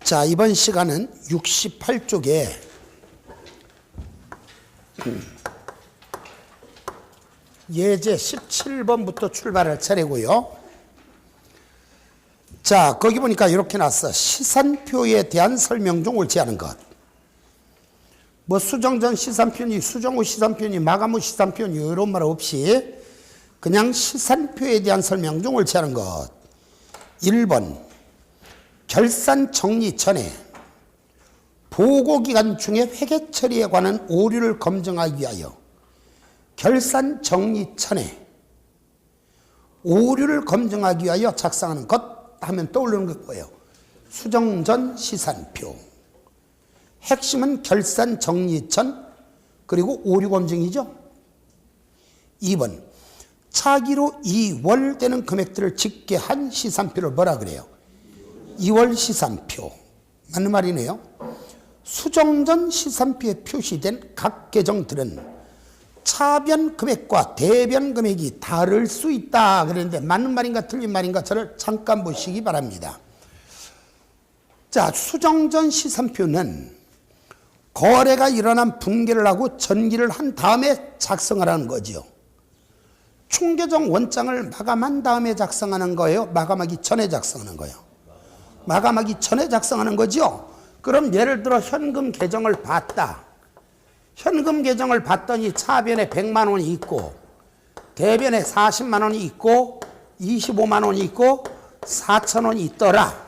자, 이번 시간은 68쪽에 예제 17번부터 출발할 차례고요. 자, 거기 보니까 이렇게 나왔어. 시산표에 대한 설명 중 옳지 않은 것. 뭐 수정전 시산표니 수정후 시산표니 마감후 시산표니 이런 말 없이 그냥 시산표에 대한 설명 중 옳지 않은 것. 1번 결산 정리 전에 보고기간 중에 회계 처리에 관한 오류를 검증하기 위하여 결산 정리 전에 오류를 검증하기 위하여 작성하는 것 하면 떠오르는 게 뭐예요? 수정전 시산표. 핵심은 결산 정리 전 그리고 오류 검증이죠. 2번 차기로 2월 되는 금액들을 집계한 시산표를 뭐라 그래요? 2월 시산표. 맞는 말이네요. 수정전 시산표에 표시된 각 계정들은 차변 금액과 대변 금액이 다를 수 있다 그랬는데 맞는 말인가 틀린 말인가 저를 잠깐 보시기 바랍니다. 자, 수정전 시산표는 거래가 일어난 분기를 하고 전기를 한 다음에 작성하라는 거죠. 총계정 원장을 마감한 다음에 작성하는 거예요? 마감하기 전에 작성하는 거예요? 마감하기 전에 작성하는 거죠. 그럼 예를 들어 현금 계정을 봤다. 현금 계정을 봤더니 차변에 100만 원이 있고 대변에 40만 원이 있고 25만 원이 있고 4천 원이 있더라.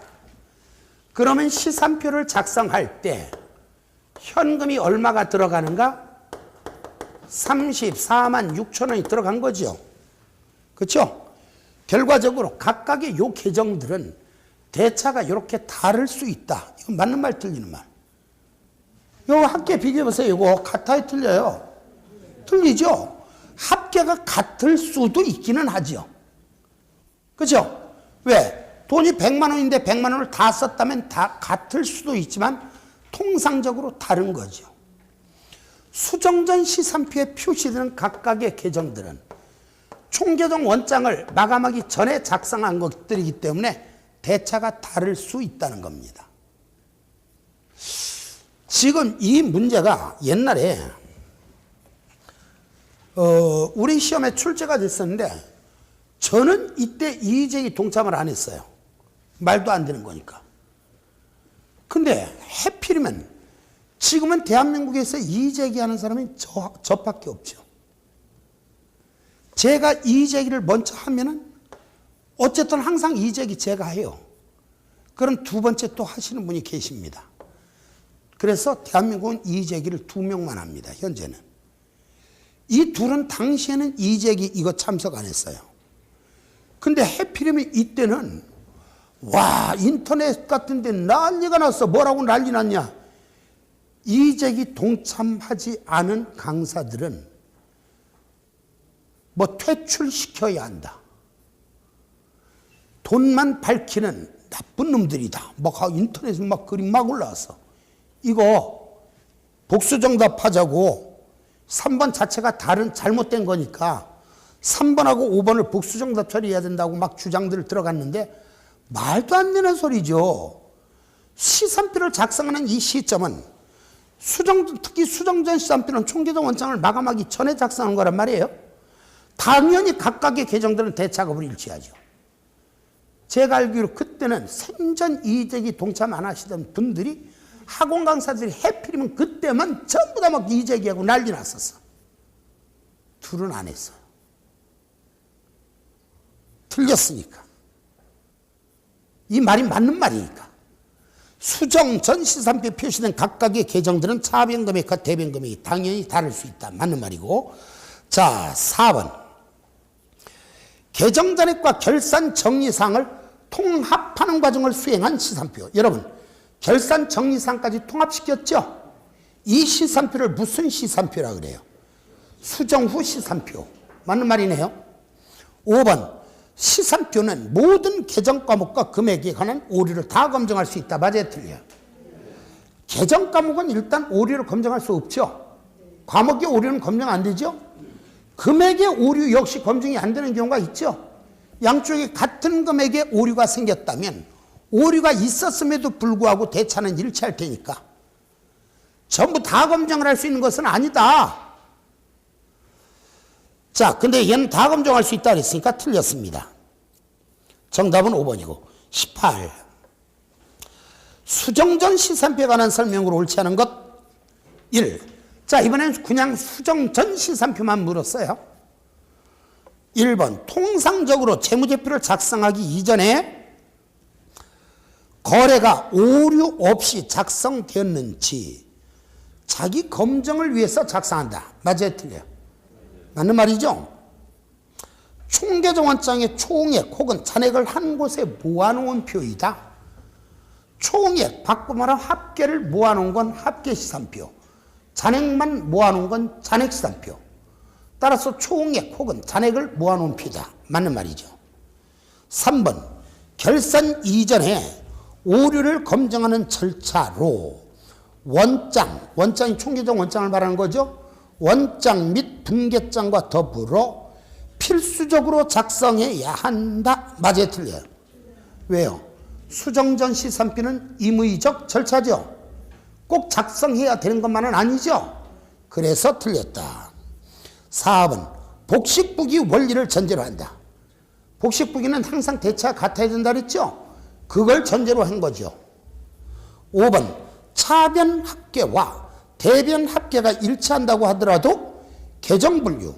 그러면 시산표를 작성할 때 현금이 얼마가 들어가는가? 34만 6천 원이 들어간 거죠. 그렇죠? 결과적으로 각각의 요 계정들은 대차가 이렇게 다를 수 있다. 이건 맞는 말 틀리는 말. 이거 합계 비교해보세요. 이거 같아요 틀려요? 틀리죠? 합계가 같을 수도 있기는 하죠. 그죠? 왜? 돈이 100만 원인데 100만 원을 다 썼다면 다 같을 수도 있지만 통상적으로 다른 거죠. 수정전 시산표에 표시되는 각각의 계정들은 총계정 원장을 마감하기 전에 작성한 것들이기 때문에 대차가 다를 수 있다는 겁니다. 지금 이 문제가 옛날에 우리 시험에 출제가 됐었는데 저는 이때 이의제기 동참을 안 했어요. 말도 안 되는 거니까. 근데 해필이면 지금은 대한민국에서 이의제기하는 사람이 저밖에 없죠. 제가 이의제기를 먼저 하면은 어쨌든 항상 이의제기 제가 해요. 그럼 두 번째 또 하시는 분이 계십니다. 그래서 대한민국은 이의제기를 2명만 합니다. 현재는. 이 둘은 당시에는 이의제기 이거 참석 안 했어요. 근데 해필이면 이때는 와 인터넷 같은 데 난리가 났어. 뭐라고 난리 났냐. 이의제기 동참하지 않은 강사들은 뭐 퇴출시켜야 한다. 돈만 밝히는 나쁜 놈들이다. 막 인터넷에 막 글이 막 올라왔어. 이거 복수정답 하자고 3번 자체가 잘못된 거니까 3번하고 5번을 복수정답 처리해야 된다고 막 주장들 들어갔는데 말도 안 되는 소리죠. 시산표를 작성하는 이 시점은 특히 수정전 시산표는 총계정 원장을 마감하기 전에 작성한 거란 말이에요. 당연히 각각의 계정들은 대차급을 일치하죠. 제가 알기로 그때는 생전 이의제기 동참 안 하시던 분들이 학원 강사들이 해필이면 그때만 전부 다 막 이의제기하고 난리 났었어. 둘은 안 했어요. 틀렸으니까. 이 말이 맞는 말이니까. 수정전 시산표에 표시된 각각의 계정들은 차변금액과 대변금액이 당연히 다를 수 있다. 맞는 말이고. 자, 4번. 계정잔액과 결산 정리사항을 통합하는 과정을 수행한 시산표. 여러분, 결산 정리사항까지 통합시켰죠? 이 시산표를 무슨 시산표라 그래요? 수정후 시산표. 맞는 말이네요. 5번. 시산표는 모든 계정 과목과 금액에 관한 오류를 다 검증할 수 있다. 맞아요? 틀려요? 계정 과목은 일단 오류를 검증할 수 없죠. 과목의 오류는 검증 안 되죠. 금액의 오류 역시 검증이 안 되는 경우가 있죠. 양쪽에 같은 금액의 오류가 생겼다면 오류가 있었음에도 불구하고 대차는 일치할 테니까 전부 다 검증을 할 수 있는 것은 아니다. 자, 근데 얘는 다 검증할 수 있다 그랬으니까 틀렸습니다. 정답은 5번이고 18. 수정전 시산표에 관한 설명으로 옳지 않은 것 1. 자, 이번엔 그냥 수정전 시산표만 물었어요. 1번 통상적으로 재무제표를 작성하기 이전에 거래가 오류 없이 작성되었는지 자기 검증을 위해서 작성한다. 맞아요, 틀려요? 맞는 말이죠? 총계정원장의 총액 혹은 잔액을 한 곳에 모아놓은 표이다. 총액, 바꿔 말하면 합계를 모아놓은 건 합계시산표, 잔액만 모아놓은 건 잔액시산표. 따라서 총액 혹은 잔액을 모아놓은 표다. 맞는 말이죠. 3번 결산 이전에 오류를 검증하는 절차로 원장이 총계정 원장을 말하는 거죠. 원장 및 분계장과 더불어 필수적으로 작성해야 한다. 맞아요, 틀려요? 왜요? 수정전 시산표는 임의적 절차죠. 꼭 작성해야 되는 것만은 아니죠. 그래서 틀렸다. 4번 복식부기 원리를 전제로 한다. 복식부기는 항상 대차가 같아야 된다 그랬죠. 그걸 전제로 한 거죠. 5번 차변 합계와 대변 합계가 일치한다고 하더라도 계정분류,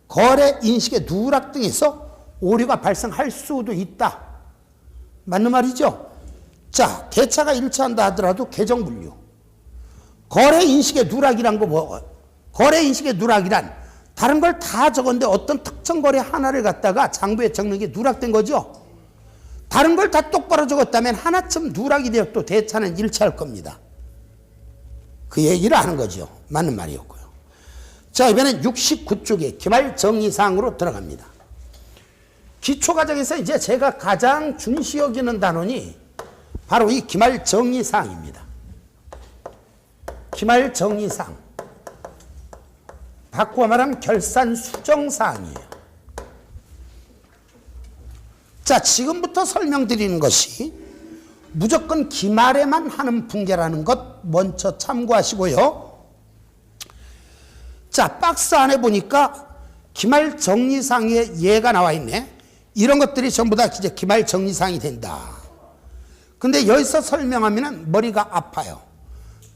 거래 인식의 누락 등에서 오류가 발생할 수도 있다. 맞는 말이죠. 자, 대차가 일치한다 하더라도 계정분류, 거래 인식의 누락이란 거 뭐? 거래 인식의 누락이란 다른 걸 다 적었는데 어떤 특정 거래 하나를 갖다가 장부에 적는 게 누락된 거죠. 다른 걸 다 똑바로 적었다면 하나쯤 누락이 되어도 대차는 일치할 겁니다. 그 얘기를 하는 거죠. 맞는 말이었고요. 자, 이번엔 69쪽에 기말정의사항으로 들어갑니다. 기초과정에서 이제 제가 가장 중시 여기는 단원이 바로 이 기말정의사항입니다. 기말정의사항. 바꾸어 말하면 결산 수정사항이에요. 자, 지금부터 설명드리는 것이 무조건 기말에만 하는 분계라는 것 먼저 참고하시고요. 자, 박스 안에 보니까 기말정리상의 예가 나와 있네. 이런 것들이 전부 다 이제 기말정리상이 된다. 근데 여기서 설명하면 머리가 아파요.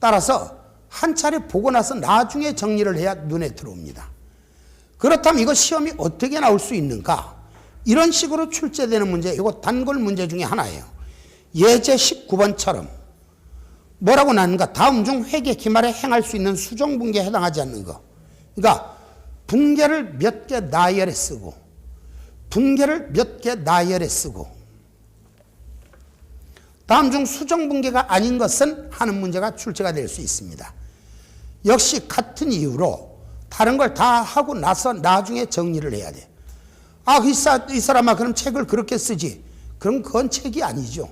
따라서 한 차례 보고 나서 나중에 정리를 해야 눈에 들어옵니다. 그렇다면 이거 시험이 어떻게 나올 수 있는가? 이런 식으로 출제되는 문제, 이거 단골 문제 중에 하나예요. 예제 19번처럼 뭐라고 나는가? 다음 중 회계 기말에 행할 수 있는 수정분계에 해당하지 않는 거. 그러니까 분계를 몇 개 나열해 쓰고 분계를 몇 개 나열해 쓰고 다음 중 수정분계가 아닌 것은 하는 문제가 출제가 될 수 있습니다. 역시 같은 이유로 다른 걸 다 하고 나서 나중에 정리를 해야 돼. 아, 이 사람아 그럼 책을 그렇게 쓰지. 그럼 그건 책이 아니죠.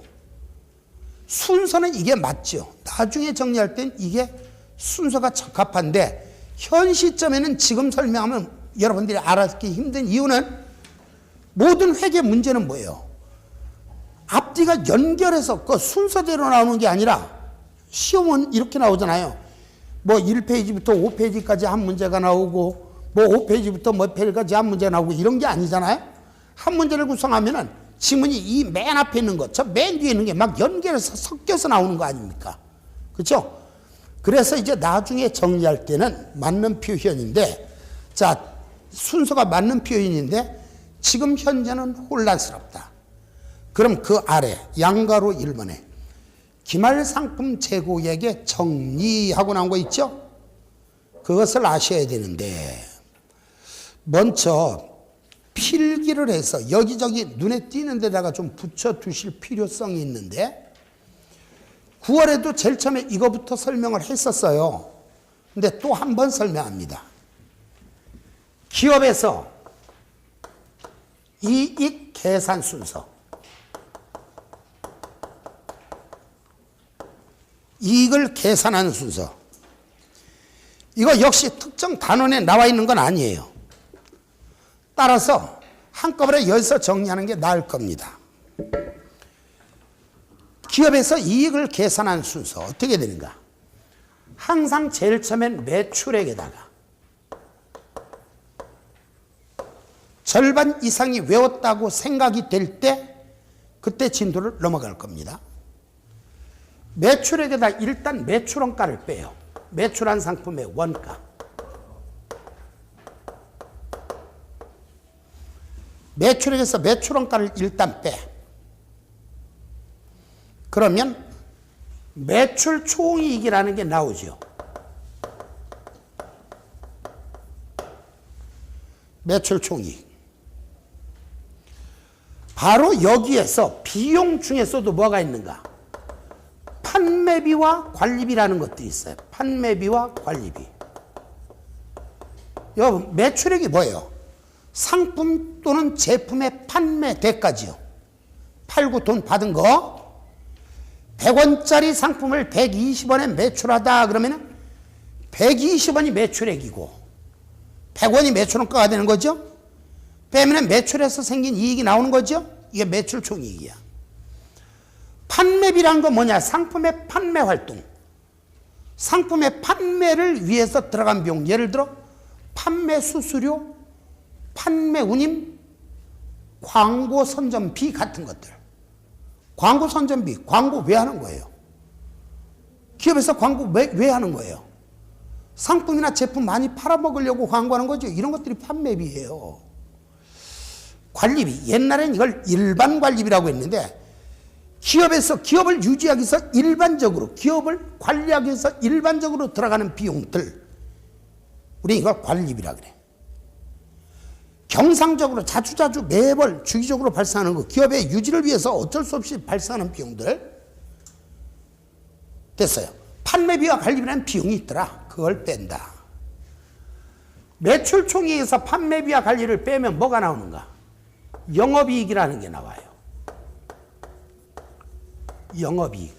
순서는 이게 맞죠. 나중에 정리할 땐 이게 순서가 적합한데 현 시점에는 지금 설명하면 여러분들이 알아듣기 힘든 이유는 모든 회계 문제는 뭐예요? 앞뒤가 연결해서 그 순서대로 나오는 게 아니라 시험은 이렇게 나오잖아요. 뭐 1페이지부터 5페이지까지 한 문제가 나오고 뭐 5페이지부터 몇 페이지까지 한 문제가 나오고 이런 게 아니잖아요. 한 문제를 구성하면은 지문이 이 맨 앞에 있는 것, 저 맨 뒤에 있는 게 막 연결해서 섞여서 나오는 거 아닙니까? 그렇죠? 그래서 이제 나중에 정리할 때는 맞는 표현인데, 자, 순서가 맞는 표현인데 지금 현재는 혼란스럽다. 그럼 그 아래 양가로 1번에 기말상품 재고액의 정리하고 나온 거 있죠? 그것을 아셔야 되는데 먼저 필기를 해서 여기저기 눈에 띄는 데다가 좀 붙여두실 필요성이 있는데 9월에도 제일 처음에 이거부터 설명을 했었어요. 근데 또 한 번 설명합니다. 기업에서 이익 계산 순서, 이익을 계산하는 순서, 이거 역시 특정 단원에 나와 있는 건 아니에요. 따라서 한꺼번에 여기서 정리하는 게 나을 겁니다. 기업에서 이익을 계산한 순서 어떻게 되는가? 항상 제일 처음엔 매출액에다가 절반 이상이 외웠다고 생각이 될 때 그때 진도를 넘어갈 겁니다. 매출액에다 일단 매출원가를 빼요. 매출한 상품의 원가. 매출액에서 매출원가를 일단 빼. 그러면 매출 총이익이라는 게 나오죠. 매출 총이익. 바로 여기에서 비용 중에서도 뭐가 있는가? 판매비와 관리비라는 것들이 있어요. 판매비와 관리비. 여러분, 매출액이 뭐예요? 상품 또는 제품의 판매 대가지요. 팔고 돈 받은 거. 100원짜리 상품을 120원에 매출하다 그러면 120원이 매출액이고 100원이 매출원가가 되는 거죠. 빼면 매출에서 생긴 이익이 나오는 거죠. 이게 매출 총이익이야. 판매비란 건 뭐냐? 상품의 판매 활동. 상품의 판매를 위해서 들어간 비용. 예를 들어 판매 수수료, 판매 운임, 광고 선전비 같은 것들. 광고 선전비, 광고 왜 하는 거예요? 기업에서 광고 왜 하는 거예요? 상품이나 제품 많이 팔아먹으려고 광고하는 거죠. 이런 것들이 판매비예요. 관리비, 옛날엔 이걸 일반 관리비라고 했는데 기업에서 기업을 유지하기 위해서 일반적으로 기업을 관리하기 위해서 일반적으로 들어가는 비용들 우리 이걸 관리비라 그래. 경상적으로 자주자주 매월 주기적으로 발생하는 거 기업의 유지를 위해서 어쩔 수 없이 발생하는 비용들 됐어요. 판매비와 관리비라는 비용이 있더라. 그걸 뺀다. 매출 총이익에서 판매비와 관리를 빼면 뭐가 나오는가? 영업이익이라는 게 나와요. 영업이익.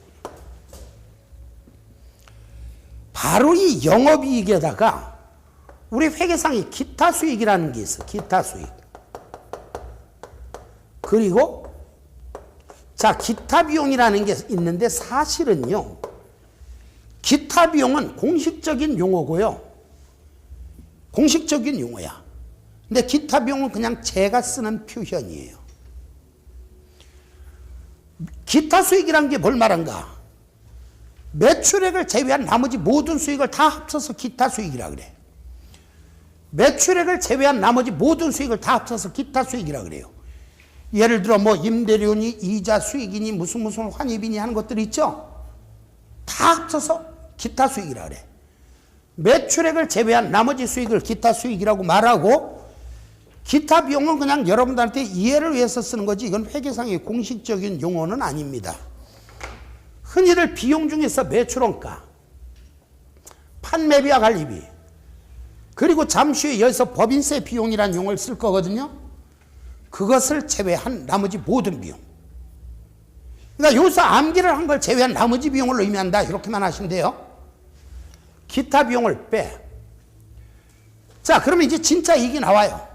바로 이 영업이익에다가 우리 회계상에 기타 수익이라는 게 있어. 기타 수익. 그리고 자, 기타 비용이라는 게 있는데 사실은요. 기타 비용은 공식적인 용어고요. 공식적인 용어야. 근데 기타 비용은 그냥 제가 쓰는 표현이에요. 기타 수익이란 게 뭘 말한가? 매출액을 제외한 나머지 모든 수익을 다 합쳐서 기타 수익이라 그래. 매출액을 제외한 나머지 모든 수익을 다 합쳐서 기타 수익이라 그래요. 예를 들어 뭐 임대료니 이자 수익이니 무슨 환입이니 하는 것들이 있죠. 다 합쳐서 기타 수익이라 그래. 매출액을 제외한 나머지 수익을 기타 수익이라고 말하고 기타 비용은 그냥 여러분들한테 이해를 위해서 쓰는 거지 이건 회계상의 공식적인 용어는 아닙니다. 흔히들 비용 중에서 매출원가, 판매비와 관리비, 그리고 잠시 후에 여기서 법인세 비용이라는 용어를 쓸 거거든요. 그것을 제외한 나머지 모든 비용. 그러니까 여기서 암기를 한 걸 제외한 나머지 비용을 의미한다. 이렇게만 하시면 돼요. 기타 비용을 빼. 자, 그러면 이제 진짜 이익이 나와요.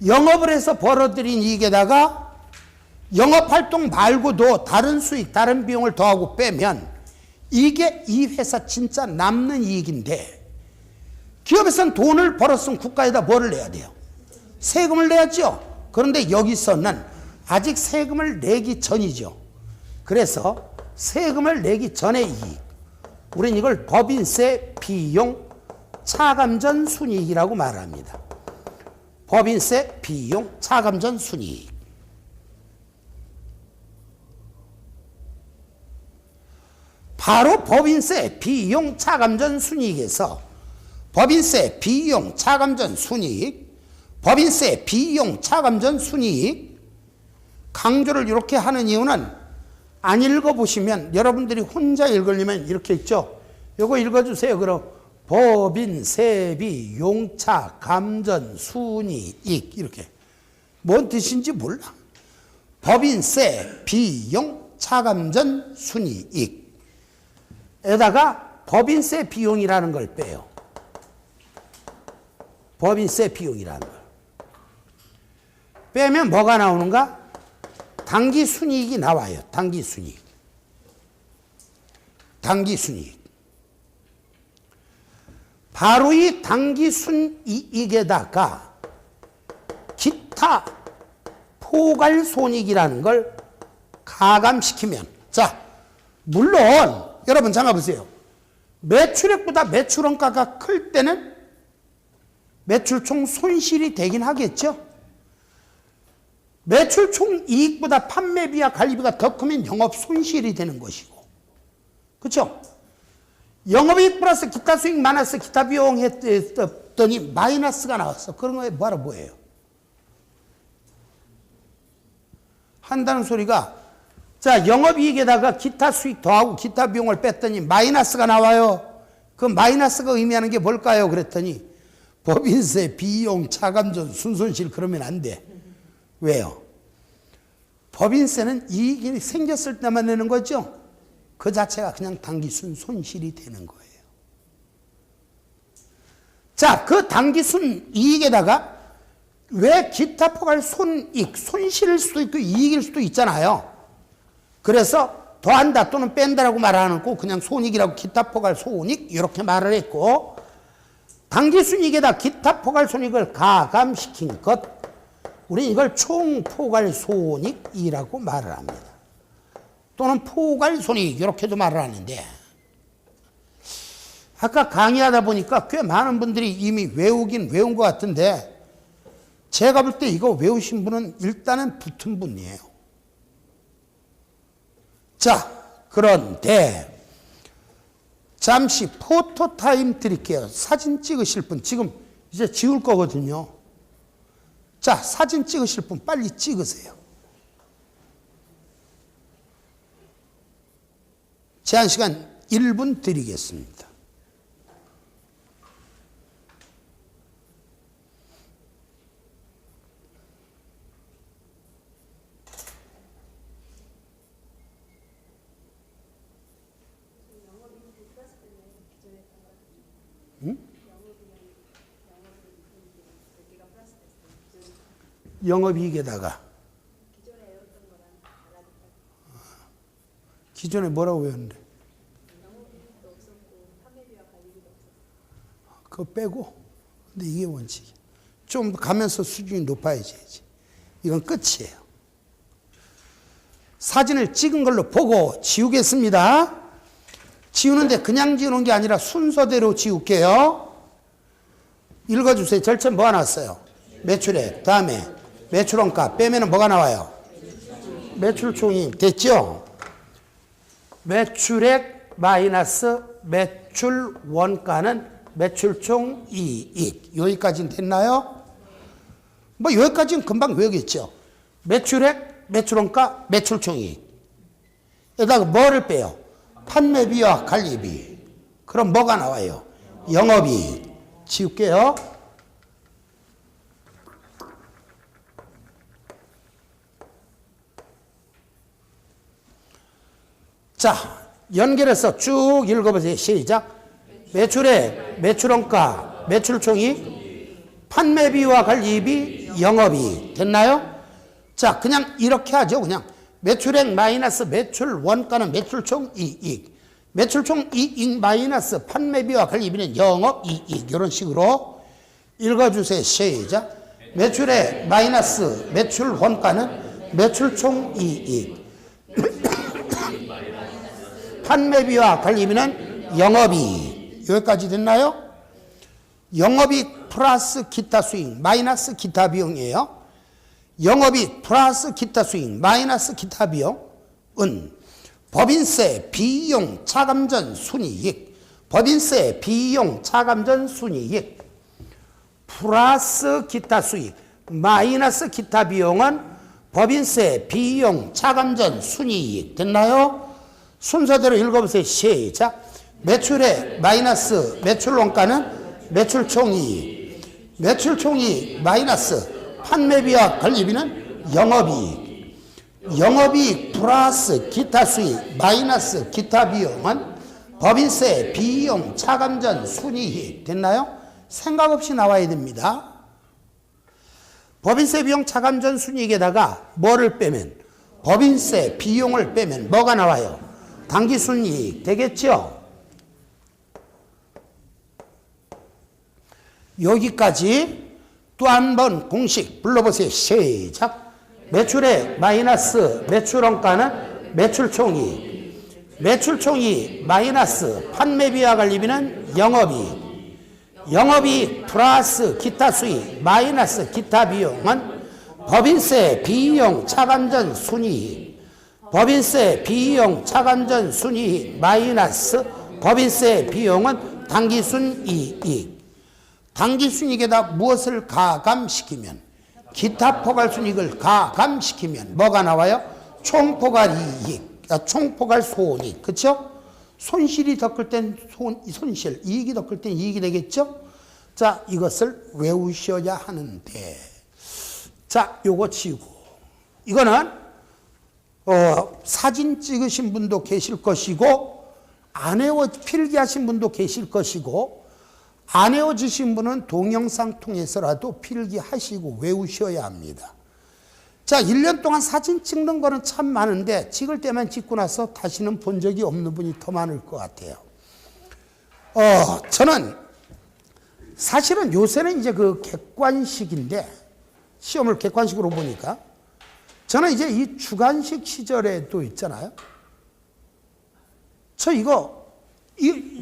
영업을 해서 벌어들인 이익에다가 영업활동 말고도 다른 수익, 다른 비용을 더하고 빼면 이게 이 회사 진짜 남는 이익인데 기업에서는 돈을 벌었으면 국가에다 뭐를 내야 돼요? 세금을 내야죠. 그런데 여기서는 아직 세금을 내기 전이죠. 그래서 세금을 내기 전의 이익. 우리는 이걸 법인세 비용 차감전 순이익이라고 말합니다. 법인세 비용 차감전 순이익. 바로 법인세 비용 차감전 순이익에서 법인세 비용 차감전 순이익, 법인세 비용 차감전 순이익 강조를 이렇게 하는 이유는 안 읽어보시면 여러분들이 혼자 읽으려면 이렇게 있죠. 이거 읽어주세요. 그럼 법인세 비용 차감전 순이익 이렇게 뭔 뜻인지 몰라. 법인세 비용 차감전 순이익에다가 법인세 비용이라는 걸 빼요. 법인세 비용이라는 걸. 빼면 뭐가 나오는가? 당기순이익이 나와요. 당기순이익. 당기순이익. 바로 이 당기순이익에다가 기타 포괄손익이라는 걸 가감시키면, 자, 물론 여러분 잠깐 보세요. 매출액보다 매출원가가 클 때는 매출총 손실이 되긴 하겠죠. 매출총 이익보다 판매비와 관리비가 더 크면 영업 손실이 되는 것이고, 그렇죠? 영업이익 플러스 기타 수익 마이너스 기타 비용 했더니 마이너스가 나왔어. 그런 거에 뭐예요? 한다는 소리가, 자, 영업이익에다가 기타 수익 더하고 기타 비용을 뺐더니 마이너스가 나와요. 그 마이너스가 의미하는 게 뭘까요? 그랬더니 법인세, 비용, 차감전, 순손실 그러면 안 돼. 왜요? 법인세는 이익이 생겼을 때만 내는 거죠. 그 자체가 그냥 당기순 손실이 되는 거예요. 자, 그 당기순 이익에다가 왜 기타 포괄 손익, 손실일 수도 있고 이익일 수도 있잖아요. 그래서 더한다 또는 뺀다라고 말 안 하고 그냥 손익이라고 기타 포괄 손익 이렇게 말을 했고, 당기순이익에다 기타 포괄 손익을 가감시킨 것, 우리 이걸 총 포괄 손익이라고 말을 합니다. 또는 포괄 손익 이렇게도 말을 하는데, 아까 강의하다 보니까 꽤 많은 분들이 이미 외우긴 외운 것 같은데, 제가 볼 때 이거 외우신 분은 일단은 붙은 분이에요. 자, 그런데 잠시 포토 타임 드릴게요. 사진 찍으실 분, 지금 이제 지울 거거든요. 자, 사진 찍으실 분 빨리 찍으세요. 제한 시간 1분 드리겠습니다. 응? 영업이익에다가 기존에 뭐라고 외웠는데? 그거 빼고. 근데 이게 원칙이야. 좀 가면서 수준이 높아야지. 이건 끝이에요. 사진을 찍은 걸로 보고 지우겠습니다. 지우는데 그냥 지우는 게 아니라 순서대로 지울게요. 읽어주세요. 절차 뭐가 나왔어요? 매출액. 다음에 매출원가 빼면 뭐가 나와요? 매출총이 됐죠? 매출액 마이너스 매출원가는 매출총 이익. 여기까지는 됐나요? 뭐 여기까지는 금방 외우겠죠. 매출액, 매출원가, 매출총 이익. 여기다가 뭐를 빼요? 판매비와 관리비. 그럼 뭐가 나와요? 영업이익. 지울게요. 자, 연결해서 쭉 읽어보세요. 시작. 매출액, 매출원가, 매출총익, 판매비와 관리비, 영업이익. 됐나요? 자, 그냥 이렇게 하죠. 그냥 매출액 마이너스 매출원가는 매출총이익, 매출총이익 마이너스 판매비와 관리비는 영업이익. 이런 식으로 읽어주세요. 시작. 매출액 마이너스 매출원가는 매출총이익, 판매비와 관리비는 영업이익. 여기까지 됐나요? 영업이익 플러스 기타 수익 마이너스 기타 비용이에요. 영업이익 플러스 기타 수익 마이너스 기타 비용은 법인세, 비용, 차감전, 순이익. 법인세, 비용, 차감전, 순이익 플러스 기타 수익 마이너스 기타 비용은 법인세, 비용, 차감전, 순이익. 됐나요? 순서대로 읽어보세요. 시작. 매출액 마이너스 매출원가는 매출총이익, 매출총이익 마이너스 판매비와 관리비는 영업이익, 영업이익 플러스 기타 수익 마이너스 기타 비용은 법인세, 비용, 차감전, 순이익. 됐나요? 생각 없이 나와야 됩니다. 법인세, 비용, 차감전, 순이익에다가 뭐를 빼면, 법인세, 비용을 빼면 뭐가 나와요? 당기순이익 되겠죠? 여기까지 또 한 번 공식 불러보세요. 시작. 매출액 마이너스 매출원가는 매출총이익. 매출총이익 마이너스 판매비와 관리비는 영업이익. 영업이익 플러스 기타 수익 마이너스 기타 비용은 법인세 비이용 차감전 순이익. 법인세 비이용 차감전 순이익 마이너스 법인세 비용은 당기순이익. 당기순이익에다 무엇을 가감시키면 기타 포괄순이익을 가감시키면 뭐가 나와요? 총포괄이익, 총포괄 손익. 그렇죠? 손실이 더 클 땐 손실, 이익이 더 클 땐 이익이 되겠죠? 자, 이것을 외우셔야 하는데, 자, 요거 치고 이거는 사진 찍으신 분도 계실 것이고 안 외워 필기하신 분도 계실 것이고 안 외워지신 분은 동영상 통해서라도 필기하시고 외우셔야 합니다. 자, 1년 동안 사진 찍는 거는 참 많은데 찍을 때만 찍고 나서 다시는 본 적이 없는 분이 더 많을 것 같아요. 저는 사실은 요새는 이제 그 객관식인데 시험을 객관식으로 보니까 저는 이제 이 주관식 시절에도 있잖아요. 저 이거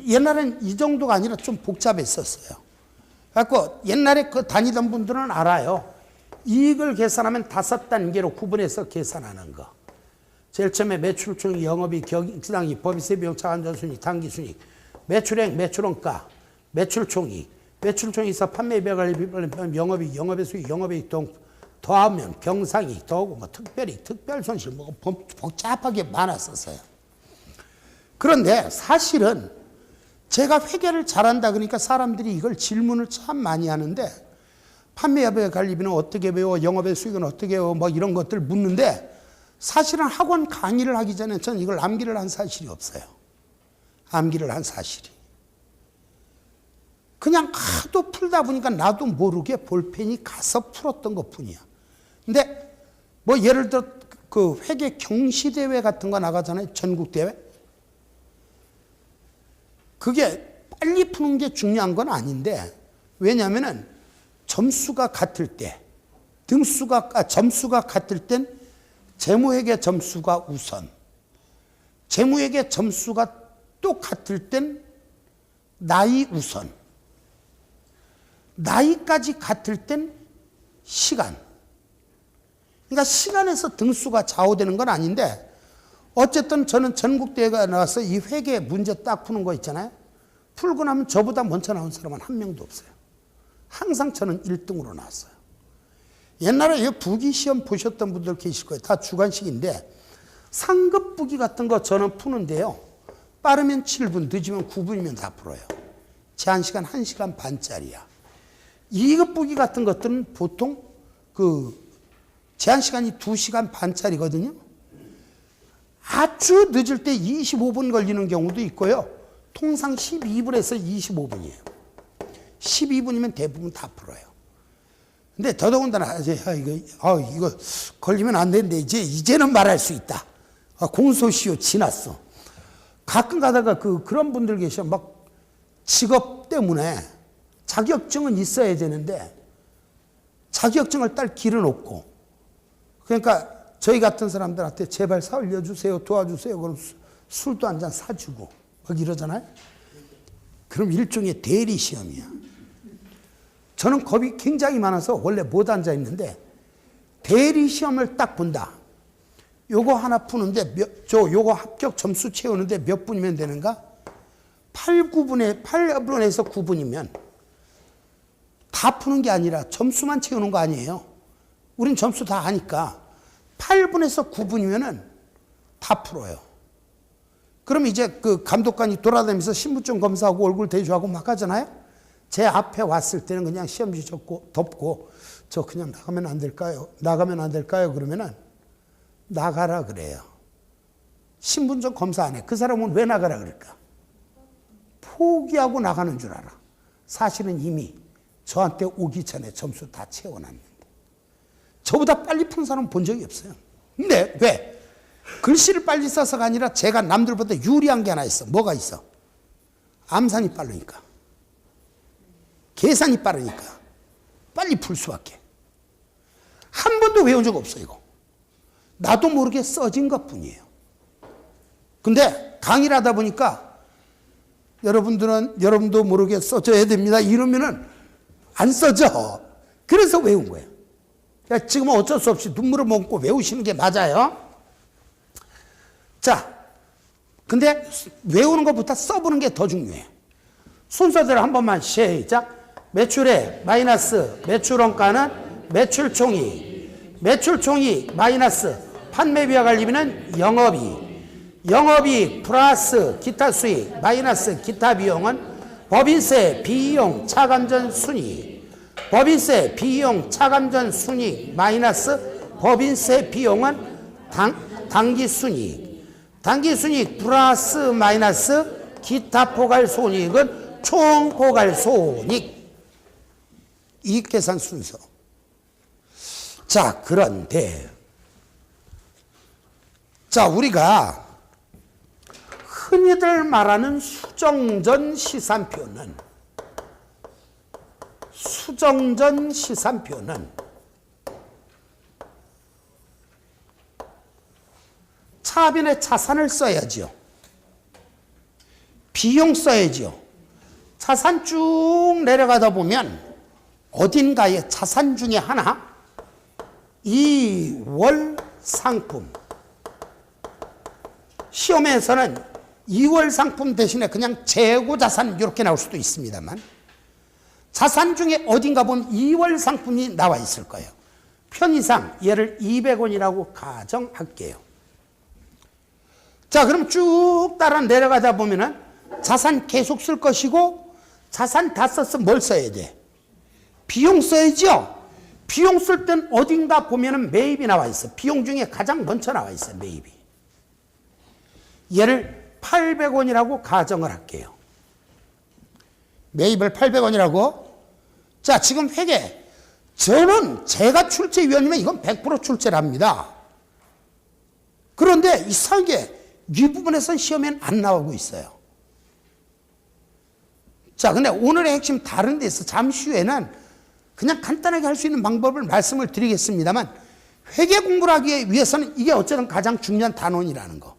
옛날엔 이 정도가 아니라 좀 복잡했었어요. 그래갖고 옛날에 그 다니던 분들은 알아요. 이익을 계산하면 5단계로 구분해서 계산하는 거. 제일 처음에 매출총익, 영업이익, 경영이익, 법인세 비용, 차감전순이익, 당기순이익, 매출액, 매출원가, 매출총익, 매출총익에서 판매비와 영업이익, 영업의 수익, 영업이익 더하면 경상이익, 더하고 뭐 특별이익, 특별손실, 뭐 복잡하게 많았었어요. 그런데 사실은 제가 회계를 잘한다 그러니까 사람들이 이걸 질문을 참 많이 하는데 판매비와 관리비는 어떻게 배워, 영업의 수익은 어떻게 배워, 뭐 이런 것들 묻는데 사실은 학원 강의를 하기 전에 저는 이걸 암기를 한 사실이 없어요. 암기를 한 사실이. 그냥 하도 풀다 보니까 나도 모르게 볼펜이 가서 풀었던 것 뿐이야. 근데 뭐 예를 들어 그 회계 경시대회 같은 거 나가잖아요. 전국대회. 그게 빨리 푸는 게 중요한 건 아닌데 왜냐하면은 점수가 같을 때 점수가 같을 땐 재무회계 점수가 우선, 재무회계 점수가 또 같을 땐 나이 우선, 나이까지 같을 땐 시간. 그러니까 시간에서 등수가 좌우되는 건 아닌데 어쨌든 저는 전국대회가 나와서 이 회계 문제 딱 푸는 거 있잖아요. 풀고 나면 저보다 먼저 나온 사람은 한 명도 없어요. 항상 저는 1등으로 나왔어요. 옛날에 부기시험 보셨던 분들 계실 거예요. 다 주관식인데 상급 부기 같은 거 저는 푸는데요. 빠르면 7분, 늦으면 9분이면 다 풀어요. 제한시간 1시간 반짜리야. 2급 부기 같은 것들은 보통 그 제한시간이 2시간 반짜리거든요. 아주 늦을 때 25분 걸리는 경우도 있고요. 통상 12분에서 25분이에요. 12분이면 대부분 다 풀어요. 근데 더더군다나 이거 걸리면 안 되는데 이제는 말할 수 있다. 공소시효 지났어. 가끔 가다가 그런 분들 계셔. 막 직업 때문에 자격증은 있어야 되는데 자격증을 딸 길은 없고 그러니까 저희 같은 사람들한테 제발 살려주세요, 도와주세요. 그럼 술도 한 잔 사주고 막 이러잖아요. 그럼 일종의 대리 시험이야. 저는 겁이 굉장히 많아서 원래 못 앉아 있는데 대리 시험을 딱 본다. 요거 하나 푸는데 요거 합격 점수 채우는데 몇 분이면 되는가? 8분에서 9분이면 다 푸는 게 아니라 점수만 채우는 거 아니에요. 우린 점수 다 아니까 8분에서 9분이면은 다 풀어요. 그럼 이제 그 감독관이 돌아다니면서 신분증 검사하고 얼굴 대조하고 막 하잖아요. 제 앞에 왔을 때는 그냥 시험지 덮고 저 그냥 나가면 안 될까요? 나가면 안 될까요? 그러면은 나가라 그래요. 신분증 검사 안 해. 그 사람은 왜 나가라 그럴까? 포기하고 나가는 줄 알아. 사실은 이미 저한테 오기 전에 점수 다 채워놨는데 저보다 빨리 푼 사람 본 적이 없어요. 근데 왜? 글씨를 빨리 써서가 아니라 제가 남들보다 유리한 게 하나 있어. 뭐가 있어? 암산이 빠르니까. 계산이 빠르니까. 빨리 풀 수밖에. 한 번도 외운 적 없어, 이거. 나도 모르게 써진 것 뿐이에요. 근데 강의를 하다 보니까 여러분도 모르게 써줘야 됩니다. 이러면은 안 써져. 그래서 외운 거예요. 그러니까 지금은 어쩔 수 없이 눈물을 먹고 외우시는 게 맞아요. 자, 근데 외우는 것보다 써보는 게 더 중요해요. 순서대로 한 번만 시작. 매출액 마이너스 매출원가는 매출총이, 매출총이 마이너스 판매비와 관리비는 영업이익 플러스 기타 수익 마이너스 기타 비용은 법인세 비용 차감전 순이익, 법인세 비용 차감전 순이익 마이너스 법인세 비용은 당기 순이익, 당기 순이익 플러스 마이너스 기타 포괄 손익은 총 포괄 손익. 이익 계산 순서. 자, 그런데 자, 우리가 흔히들 말하는 수정전 시산표는 차변에 자산을 써야죠. 비용 써야죠. 자산 쭉 내려가다 보면 어딘가에 자산 중에 하나, 이월 상품. 시험에서는 2월 상품 대신에 그냥 재고 자산 이렇게 나올 수도 있습니다만, 자산 중에 어딘가 보면 2월 상품이 나와 있을 거예요. 편의상 얘를 200원이라고 가정할게요. 자, 그럼 쭉 따라 내려가다 보면은 자산 계속 쓸 것이고, 자산 다 썼으면 뭘 써야 돼? 비용 써야죠. 비용 쓸 땐 어딘가 보면은 매입이 나와 있어. 비용 중에 가장 먼저 나와 있어요, 매입이. 얘를 800원이라고 가정을 할게요. 매입을 800원이라고. 자, 지금 회계. 저는 제가 출제위원이면 이건 100% 출제랍니다. 그런데 이상하게 이 부분에서는 시험에는 안 나오고 있어요. 자, 근데 오늘의 핵심 다른 데서 잠시 후에는 그냥 간단하게 할 수 있는 방법을 말씀을 드리겠습니다만, 회계 공부를 하기 위해서는 이게 어쨌든 가장 중요한 단원이라는 거.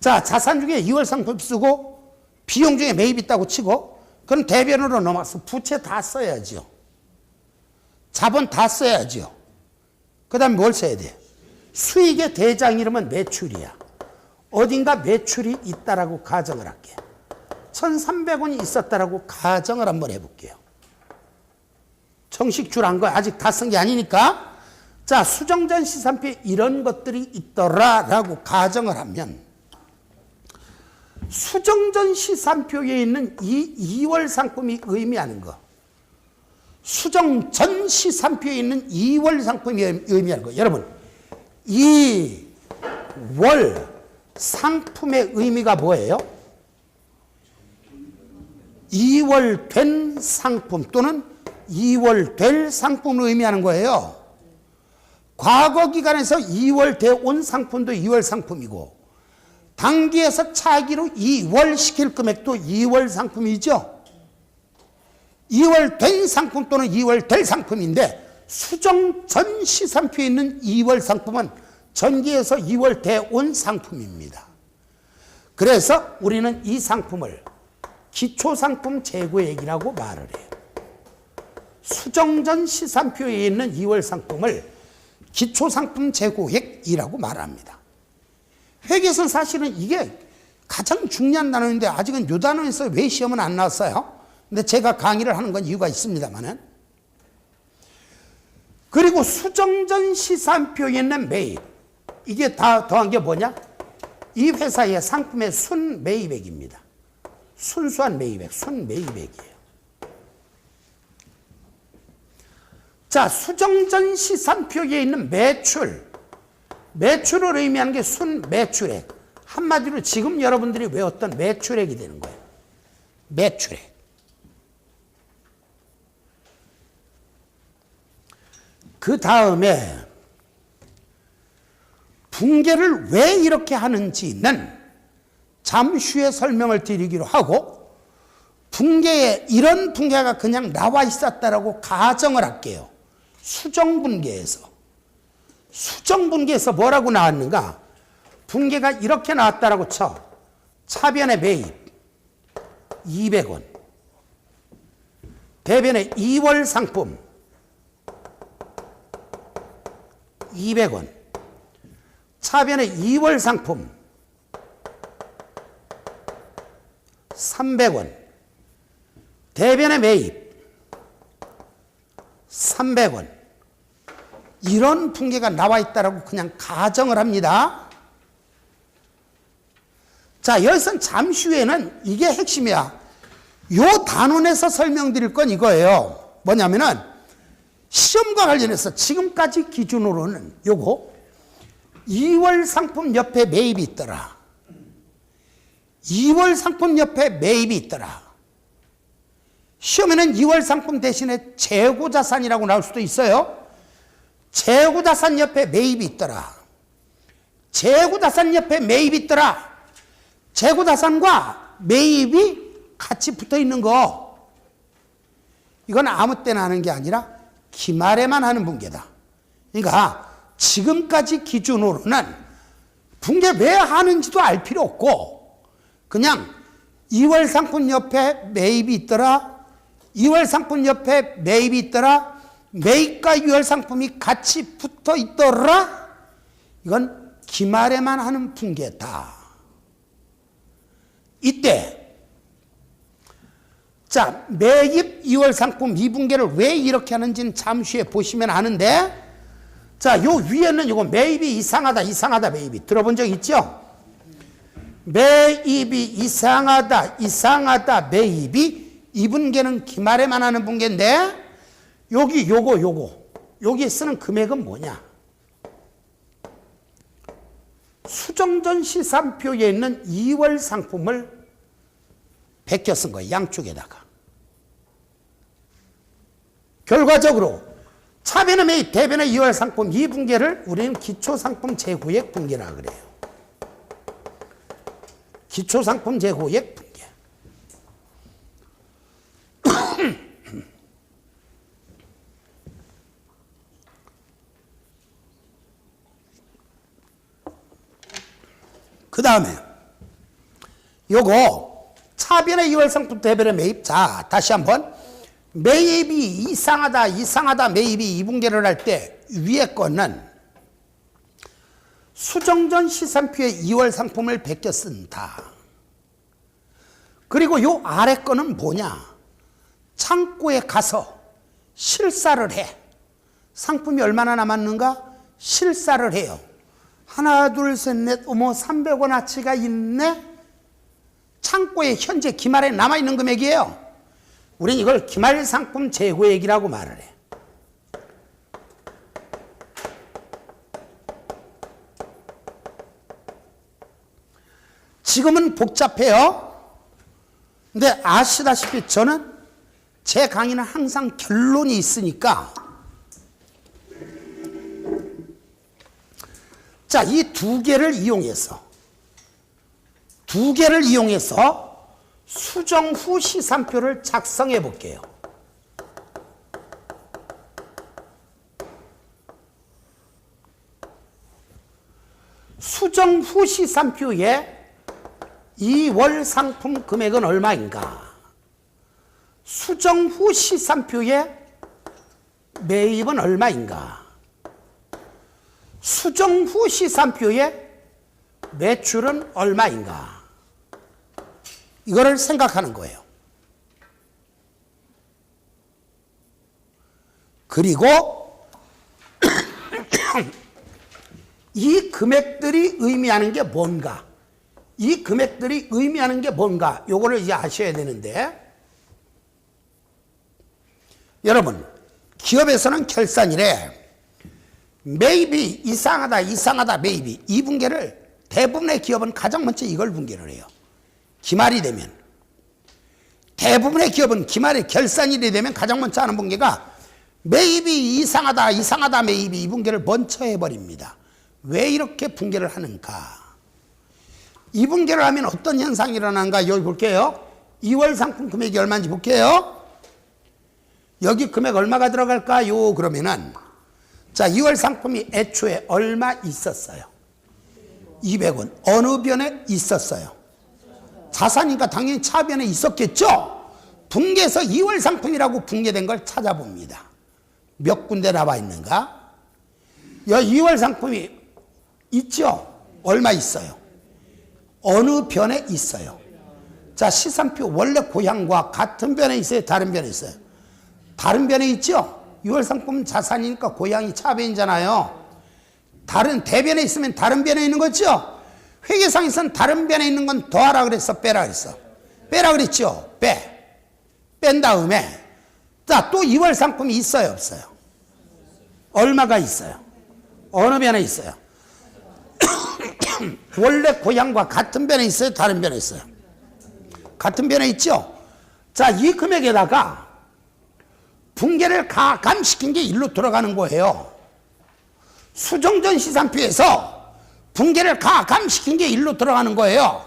자, 자산 중에 2월 상품 쓰고 비용 중에 매입 있다고 치고, 그럼 대변으로 넘어가서 부채 다 써야죠. 자본 다 써야죠. 그 다음에 뭘 써야 돼? 수익의 대장 이름은 매출이야. 어딘가 매출이 있다라고 가정을 할게요. 1,300원이 있었다라고 가정을 한번 해볼게요. 정식 줄한 거 아직 다 쓴 게 아니니까. 자, 수정전 시산표에 이런 것들이 있더라라고 가정을 하면, 수정전 시산표에 있는 이 2월 상품이 의미하는 거, 수정전 시산표에 있는 2월 상품이 의미하는 거, 여러분, 2월 상품의 의미가 뭐예요? 2월 된 상품 또는 2월 될 상품을 의미하는 거예요. 과거 기간에서 2월 돼 온 상품도 2월 상품이고, 단기에서 차기로 2월 시킬 금액도 2월 상품이죠. 2월 된 상품 또는 2월 될 상품인데, 수정 전 시산표에 있는 2월 상품은 전기에서 2월 돼 온 상품입니다. 그래서 우리는 이 상품을 기초상품 재고액이라고 말을 해요. 수정전 시산표에 있는 2월 상품을 기초상품 재고액이라고 말합니다. 회계에서는 사실은 이게 가장 중요한 단어인데, 아직은 이 단어에서 왜 시험은 안 나왔어요? 근데 제가 강의를 하는 건 이유가 있습니다만은. 그리고 수정전 시산표에 있는 매입, 이게 다 더한 게 뭐냐? 이 회사의 상품의 순매입액입니다. 순수한 매입액, 순매입액이에요. 자, 수정전 시산표에 있는 매출을 의미하는 게 순매출액. 한마디로 지금 여러분들이 외웠던 매출액이 되는 거예요. 매출액. 그 다음에 붕괴를 왜 이렇게 하는지는 잠시 후에 설명을 드리기로 하고, 붕괴에 이런 붕괴가 그냥 나와 있었다라고 가정을 할게요. 수정분괴에서. 수정분괴에서 뭐라고 나왔는가? 붕괴가 이렇게 나왔다라고 쳐. 차변의 매입 200원, 대변의 2월 상품 200원, 차변의 2월 상품 300원, 대변의 매입 300원. 이런 붕괴가 나와 있다라고 그냥 가정을 합니다. 자, 여기서 잠시 후에는 이게 핵심이야. 요 단원에서 설명드릴 건 이거예요. 뭐냐면은 시험과 관련해서 지금까지 기준으로는 요거 2월 상품 옆에 매입이 있더라. 2월 상품 옆에 매입이 있더라. 시험에는 2월 상품 대신에 재고자산이라고 나올 수도 있어요. 재고자산 옆에 매입이 있더라. 재고자산 옆에 매입이 있더라. 재고자산과 매입이 같이 붙어 있는 거, 이건 아무 때나 하는 게 아니라 기말에만 하는 붕괴다. 그러니까 지금까지 기준으로는 붕괴 왜 하는지도 알 필요 없고, 그냥 2월 상품 옆에 매입이 있더라, 2월 상품 옆에 매입이 있더라, 매입과 2월 상품이 같이 붙어 있더라, 이건 기말에만 하는 붕괴다. 이때 자, 매입 2월 상품 미분괴를 왜 이렇게 하는지는 잠시 후에 보시면 아는데, 자, 요 위에는 요거 매입이 이상하다 매입이 들어본 적 있죠? 매입이 이상하다 매입이 이 분괴는 기말에만 하는 분괴인데, 여기 여기에 쓰는 금액은 뭐냐? 수정전 시산표에 있는 2월 상품을 베껴 쓴 거예요. 양쪽에다가. 결과적으로 차변의 매입, 대변의 2월 상품 이 분괴를 우리는 기초상품 재고액 분괴라 그래요. 기초상품 재고액 분괴. 그 다음에 요거 차변의 2월 상품 대변의 매입. 자, 다시 한번 매입이 이상하다 매입이 이분괴를 할 때 위에 거는 수정전 시산표에 2월 상품을 베껴 쓴다. 그리고 요 아래 거는 뭐냐? 창고에 가서 실사를 해. 상품이 얼마나 남았는가? 실사를 해요. 하나, 둘, 셋, 넷, 300원어치가 있네? 창고에 현재 기말에 남아있는 금액이에요. 우린 이걸 기말 상품 재고액이라고 말을 해. 지금은 복잡해요. 근데 아시다시피 저는 제 강의는 항상 결론이 있으니까, 자, 이 두 개를 이용해서 수정 후 시산표를 작성해 볼게요. 수정 후 시산표에 2월 상품 금액은 얼마인가? 수정 후 시산표에 매입은 얼마인가? 수정 후 시산표에 매출은 얼마인가? 이거를 생각하는 거예요. 그리고 이 금액들이 의미하는 게 뭔가? 이 금액들이 의미하는 게 뭔가? 요거를 이제 아셔야 되는데, 여러분, 기업에서는 결산일에 매입이 이상하다 매입이 이 분괴를 대부분의 기업은 가장 먼저 이걸 분괴를 해요. 기말이 되면, 대부분의 기업은 기말에 결산일이 되면 가장 먼저 하는 분괴가 매입이 이상하다 매입이 이 분괴를 먼저 해버립니다. 왜 이렇게 붕괴를 하는가? 이 붕괴를 하면 어떤 현상이 일어나는가? 여기 볼게요. 2월 상품 금액이 얼마인지 볼게요. 여기 금액 얼마가 들어갈까요? 그러면은 자, 2월 상품이 애초에 얼마 있었어요? 200원. 어느 변에 있었어요? 자산이니까 당연히 차변에 있었겠죠? 붕괴해서 2월 상품이라고 붕괴된 걸 찾아봅니다. 몇 군데 나와 있는가? 여기 2월 상품이 있죠? 얼마 있어요? 어느 변에 있어요? 자, 시산표 원래 고향과 같은 변에 있어요? 다른 변에 있어요? 다른 변에 있죠? 6월 상품은 자산이니까 고향이 차변이잖아요. 다른 대변에 있으면 다른 변에 있는 거죠? 회계상에서는 다른 변에 있는 건 더하라 그랬어? 빼라 그랬어? 빼라 그랬죠? 뺀 다음에 자, 또 2월 상품이 있어요? 없어요? 얼마가 있어요? 어느 변에 있어요? 원래 고향과 같은 변에 있어요? 다른 변에 있어요? 같은 변에 있죠? 자, 이 금액에다가 붕괴를 가감시킨 게 일로 들어가는 거예요. 수정전 시산표에서 붕괴를 가감시킨 게 일로 들어가는 거예요.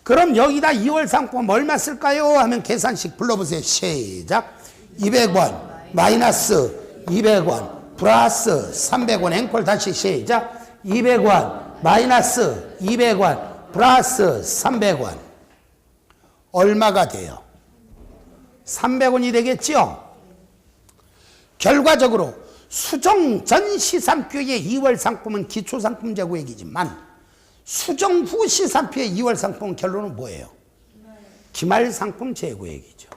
그럼 여기다 2월 상품 얼마 쓸까요? 하면 계산식 불러보세요. 시작. 200원 마이너스 200원 플러스 300원 앵콜 다시 시작. 200원 마이너스 200원 플러스 300원 얼마가 돼요? 300원이 되겠죠? 결과적으로 수정 전 시산표의 2월 상품은 기초상품 재고액이지만 수정 후 시산표의 2월 상품 결론은 뭐예요? 기말상품 재고액이죠.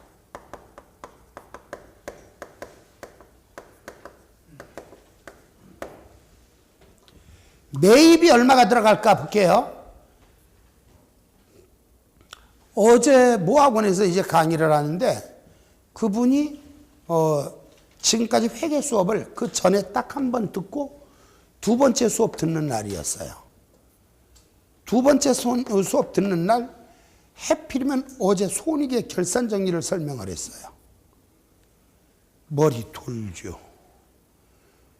매입이 얼마가 들어갈까 볼게요. 어제 모학원에서 이제 강의를 하는데 그분이 지금까지 회계 수업을 그 전에 딱 한 번 듣고 두 번째 수업 듣는 날이었어요. 두 번째 수업 듣는 날 해필이면 어제 손익의 결산 정리를 설명을 했어요. 머리 돌죠.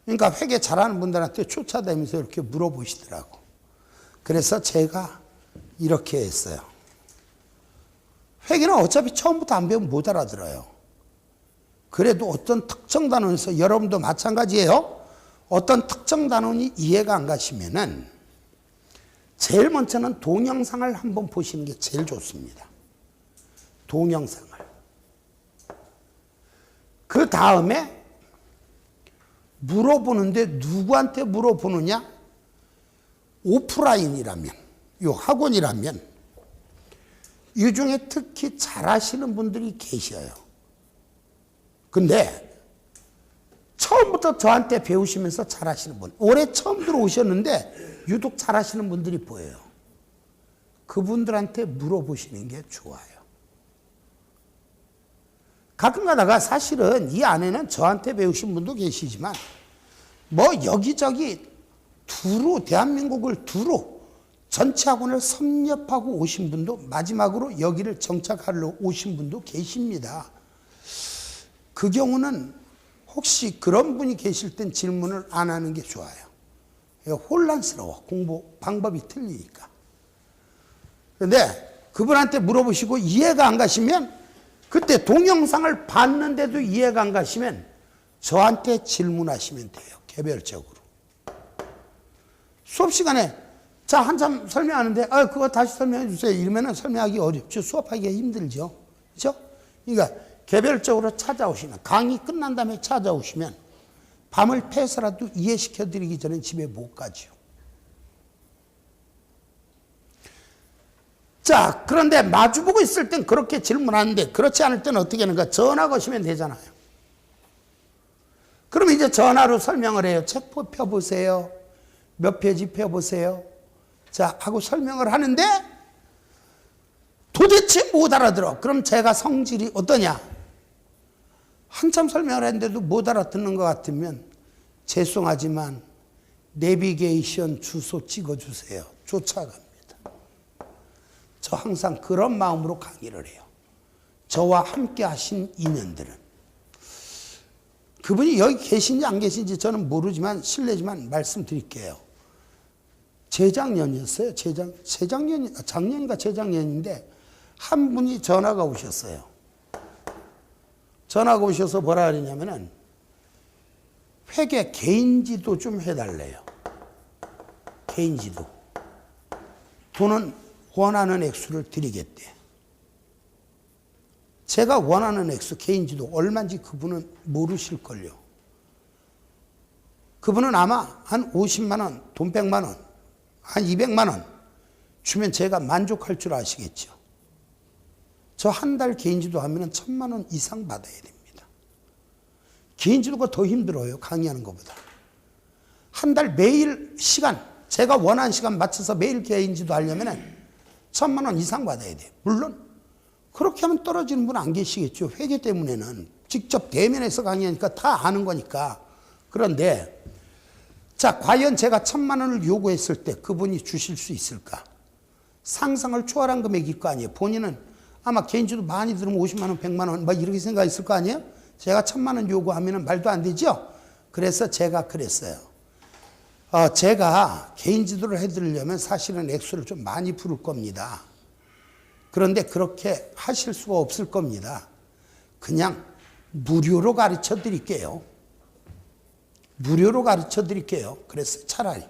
그러니까 회계 잘하는 분들한테 쫓아다니면서 이렇게 물어보시더라고. 그래서 제가 이렇게 했어요. 회계는 어차피 처음부터 안 배우면 못 알아들어요. 그래도 어떤 특정 단원에서 여러분도 마찬가지예요. 어떤 특정 단원이 이해가 안 가시면은 제일 먼저는 동영상을 한번 보시는 게 제일 좋습니다. 동영상을. 그 다음에 물어보는데 누구한테 물어보느냐? 오프라인이라면, 요 학원이라면 이 중에 특히 잘하시는 분들이 계셔요. 근데 처음부터 저한테 배우시면서 잘하시는 분, 올해 처음 들어오셨는데 유독 잘하시는 분들이 보여요. 그분들한테 물어보시는 게 좋아요. 가끔 가다가 사실은 이 안에는 저한테 배우신 분도 계시지만 뭐 여기저기 두루 대한민국을 두루 전체 학원을 섭렵하고 오신 분도 마지막으로 여기를 정착하러 오신 분도 계십니다. 그 경우는 혹시 그런 분이 계실 땐 질문을 안 하는 게 좋아요. 혼란스러워. 공부 방법이 틀리니까. 그런데 그분한테 물어보시고 이해가 안 가시면 그때 동영상을 봤는데도 이해가 안 가시면 저한테 질문하시면 돼요. 개별적으로. 수업 시간에 자, 한참 설명하는데 그거 다시 설명해 주세요. 이러면 설명하기 어렵죠. 수업하기가 힘들죠. 그렇죠? 그러니까 개별적으로 찾아오시면 강의 끝난 다음에 찾아오시면 밤을 패서라도 이해시켜 드리기 전에 집에 못 가죠. 자, 그런데 마주보고 있을 땐 그렇게 질문하는데 그렇지 않을 때는 어떻게 하는가? 전화 거시면 되잖아요. 그럼 이제 전화로 설명을 해요. 책 펴보세요. 몇 페이지 펴보세요. 자, 하고 설명을 하는데 도대체 못 알아들어. 그럼 제가 성질이 어떠냐? 한참 설명을 했는데도 못 알아듣는 것 같으면 죄송하지만 내비게이션 주소 찍어주세요. 쫓아갑니다. 저 항상 그런 마음으로 강의를 해요. 저와 함께 하신 인연들은. 그분이 여기 계신지 안 계신지 저는 모르지만 실례지만 말씀드릴게요. 재작년이었어요. 작년인가 재작년인데 한 분이 전화가 오셨어요. 전화가 오셔서 뭐라 그러냐면은 회계 개인지도 좀 해달래요. 개인지도. 돈은 원하는 액수를 드리겠대. 제가 원하는 액수 개인지도 얼마인지 그분은 모르실걸요. 그분은 아마 한 50만 원, 돈 100만 원, 한 200만 원 주면 제가 만족할 줄 아시겠죠. 저 한 달 개인지도 하면 1000만 원 이상 받아야 됩니다. 개인지도가 더 힘들어요. 강의하는 것보다. 한 달 매일 시간, 제가 원하는 시간 맞춰서 매일 개인지도 하려면 1000만 원 이상 받아야 돼요. 물론 그렇게 하면 떨어지는 분 안 계시겠죠. 회계 때문에는. 직접 대면에서 강의하니까 다 아는 거니까. 그런데 자, 과연 제가 1000만 원을 요구했을 때 그분이 주실 수 있을까? 상상을 초월한 금액일 거 아니에요. 본인은 아마 개인지도 많이 들으면 50만 원, 100만 원 막 이렇게 생각했을 거 아니에요? 제가 1000만 원 요구하면 말도 안 되죠? 그래서 제가 그랬어요. 제가 개인지도를 해드리려면 사실은 액수를 좀 많이 부를 겁니다. 그런데 그렇게 하실 수가 없을 겁니다. 그냥 무료로 가르쳐 드릴게요. 무료로 가르쳐 드릴게요. 그래서 차라리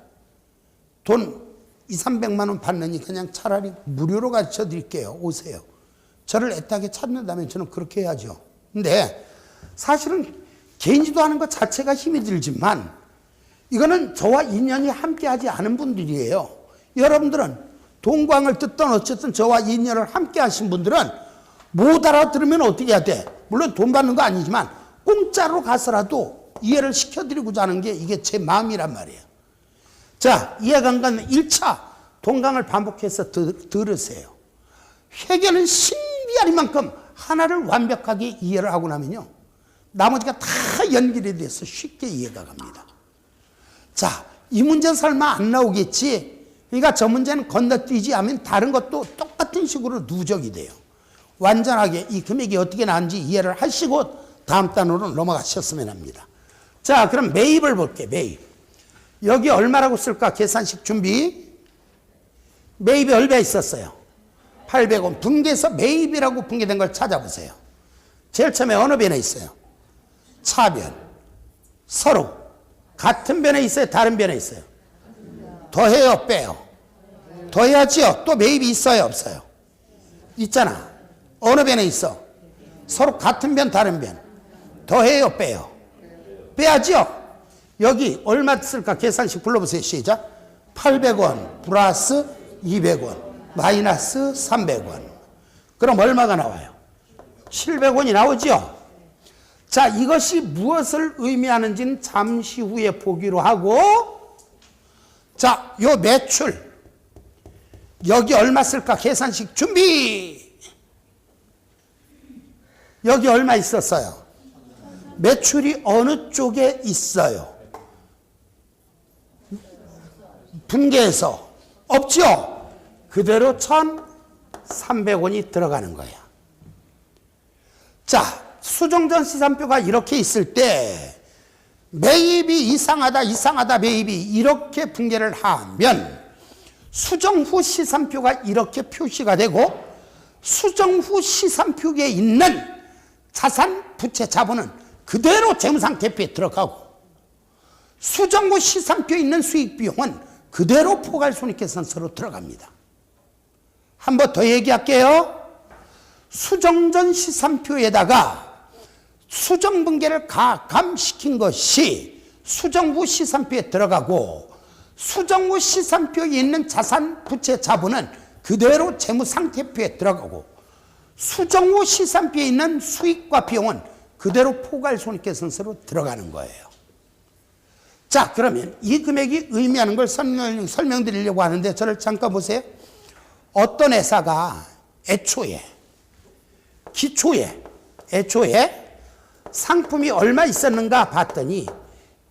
돈 200~300만 원 받느니 그냥 차라리 무료로 가르쳐 드릴게요. 오세요. 저를 애타게 찾는다면 저는 그렇게 해야죠. 근데 사실은 개인지도 하는 것 자체가 힘이 들지만 이거는 저와 인연이 함께하지 않은 분들이에요. 여러분들은 동광을 듣던 어쨌든 저와 인연을 함께 하신 분들은 못 알아들으면 어떻게 해야 돼? 물론 돈 받는 거 아니지만 공짜로 가서라도 이해를 시켜드리고자 하는 게 이게 제 마음이란 말이에요. 자, 이해가 안 가면 1차 동강을 반복해서 들으세요. 회계는 신비할 만큼 하나를 완벽하게 이해를 하고 나면요, 나머지가 다 연결이 돼서 쉽게 이해가 갑니다. 자, 이 문제는 설마 안 나오겠지? 그러니까 저 문제는 건너뛰지 않으면 다른 것도 똑같은 식으로 누적이 돼요. 완전하게 이 금액이 어떻게 나왔는지 이해를 하시고 다음 단으로 넘어가셨으면 합니다. 자, 그럼 매입을 볼게요. 매입. 여기 얼마라고 쓸까? 계산식 준비. 매입이 얼마 있었어요? 800원. 분계에서 매입이라고 분계된 걸 찾아보세요. 제일 처음에 어느 변에 있어요? 차변. 서로. 같은 변에 있어요? 다른 변에 있어요? 더해요? 빼요? 더해야지요. 또 매입이 있어요? 없어요? 있잖아. 어느 변에 있어? 서로 같은 변, 다른 변. 더해요? 빼요? 빼야지요. 여기 얼마 쓸까? 계산식 불러보세요. 시작. 800원 플러스 200원 마이너스 300원. 그럼 얼마가 나와요? 700원이 나오죠. 자, 이것이 무엇을 의미하는지는 잠시 후에 보기로 하고, 자, 요 매출 여기 얼마 쓸까? 계산식 준비. 여기 얼마 있었어요? 매출이 어느 쪽에 있어요? 분계에서 없죠? 그대로 1,300원이 들어가는 거야. 자, 수정전 시산표가 이렇게 있을 때 매입이 이상하다 매입이 이렇게 분계를 하면 수정 후 시산표가 이렇게 표시가 되고, 수정 후 시산표에 있는 자산, 부채, 자본은 그대로 재무상태표에 들어가고, 수정 후 시산표에 있는 수익 비용은 그대로 포괄손익계산서로 들어갑니다. 한 번 더 얘기할게요. 수정전 시산표에다가 수정분계를 가감시킨 것이 수정 후 시산표에 들어가고, 수정 후 시산표에 있는 자산, 부채, 자본은 그대로 재무상태표에 들어가고, 수정 후 시산표에 있는 수익과 비용은 그대로 포괄손익계산서로 들어가는 거예요. 자, 그러면 이 금액이 의미하는 걸 설명드리려고 하는데 저를 잠깐 보세요. 어떤 회사가 기초에 상품이 얼마 있었는가 봤더니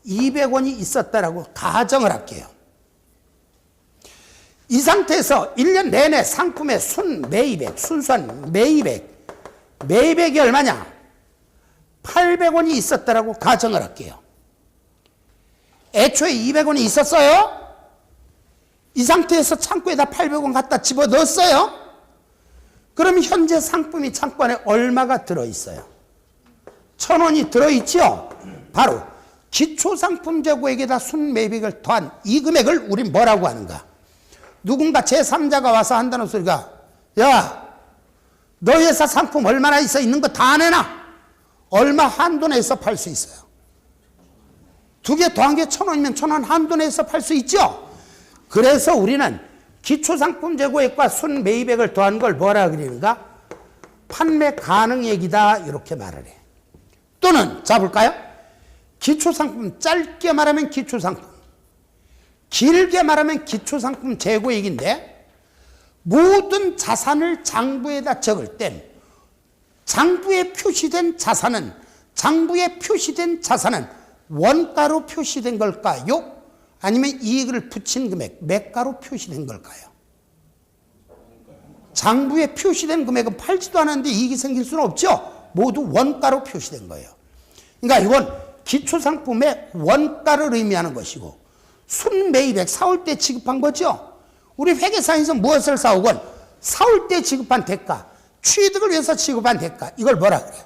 200원이 있었다라고 가정을 할게요. 이 상태에서 1년 내내 상품의 순수한 매입액이 얼마냐? 800원이 있었다라고 가정을 할게요. 애초에 200원이 있었어요? 이 상태에서 창고에다 800원 갖다 집어넣었어요. 그럼 현재 상품이 창고 안에 얼마가 들어있어요? 1,000원이 들어있죠? 바로 기초상품 재고액에다 순매입액을 더한 이 금액을 우린 뭐라고 하는가? 누군가 제3자가 와서 한다는 소리가, 야, 너 회사 상품 얼마나 있어? 있는 거 다 내놔. 얼마 한도 내에서 팔 수 있어요? 두 개 더한 게 1,000원이면 1,000원 한도 내에서 팔 수 있죠? 그래서 우리는 기초상품 재고액과 순매입액을 더한 걸 뭐라 그러는가? 판매 가능액이다, 이렇게 말을 해. 또는 자 볼까요? 기초상품, 짧게 말하면 기초상품, 길게 말하면 기초상품 재고액인데, 모든 자산을 장부에다 적을 땐 장부에 표시된 자산은 원가로 표시된 걸까요? 아니면 이익을 붙인 금액, 매가로 표시된 걸까요? 장부에 표시된 금액은 팔지도 않았는데 이익이 생길 수는 없죠. 모두 원가로 표시된 거예요. 그러니까 이건 기초상품의 원가를 의미하는 것이고, 순매입액, 사올 때 지급한 거죠. 우리 회계사에서 무엇을 사오건 사올 때 지급한 대가, 취득을 위해서 지급한 대가, 이걸 뭐라 그래요?